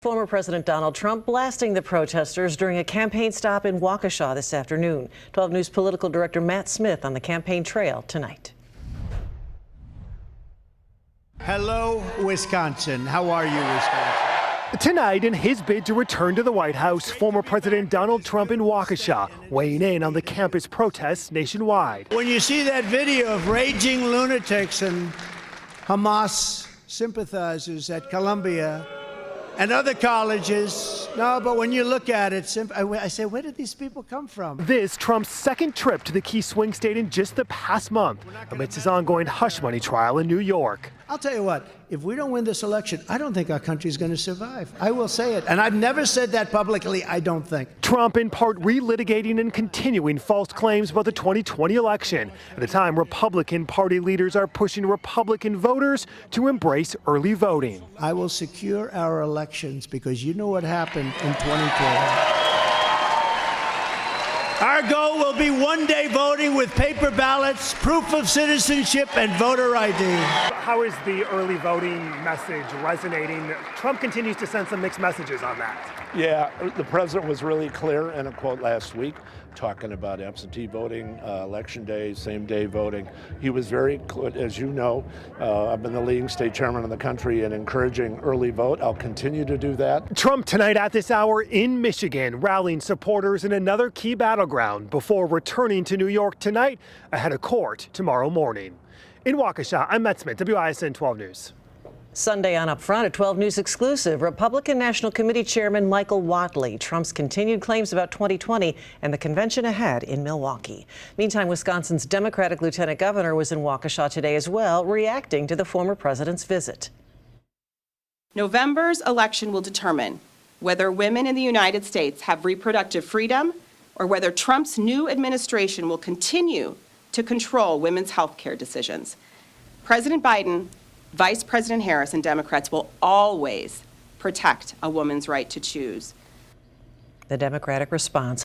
Former President Donald Trump blasting the protesters during a campaign stop in Waukesha this afternoon. 12 News political director Matt Smith on the campaign trail tonight. Hello, Wisconsin. How are you, Wisconsin? Tonight, in his bid to return to the White House, former President Donald Trump in Waukesha, weighing in on the campus protests nationwide. When you see that video of raging lunatics and Hamas sympathizers at Columbia and other colleges, no, but when you look at it, I say, where did these people come from? This Trump's second trip to the key swing state in just the past month, amidst his ongoing hush money trial in New York. I'll tell you what, if we don't win this election, I don't think our country's going to survive. I will say it. And I've never said that publicly, I don't think. Trump in part relitigating and continuing false claims about the 2020 election. At a time, Republican Party leaders are pushing Republican voters to embrace early voting. I will secure our elections because you know what happened in 2012. Our goal will be one-day voting with paper ballots, proof of citizenship, and voter ID. How is the early voting message resonating? Trump continues to send some mixed messages on that. Yeah, the president was really clear in a quote last week talking about absentee voting, election day, same-day voting. He was very good, as you know. I've been the leading state chairman in the country in encouraging early vote. I'll continue to do that. Trump tonight at this hour in Michigan, rallying supporters in another key battleground before returning to New York tonight ahead of court tomorrow morning. In Waukesha, I'm Matt Smith, WISN 12 News. Sunday on Up Front, a 12 News exclusive, Republican National Committee Chairman Michael Whatley, Trump's continued claims about 2020 and the convention ahead in Milwaukee. Meantime, Wisconsin's Democratic Lieutenant Governor was in Waukesha today as well, reacting to the former president's visit. November's election will determine whether women in the United States have reproductive freedom or whether Trump's new administration will continue to control women's health care decisions. President Biden, Vice President Harris, and Democrats will always protect a woman's right to choose. The Democratic response.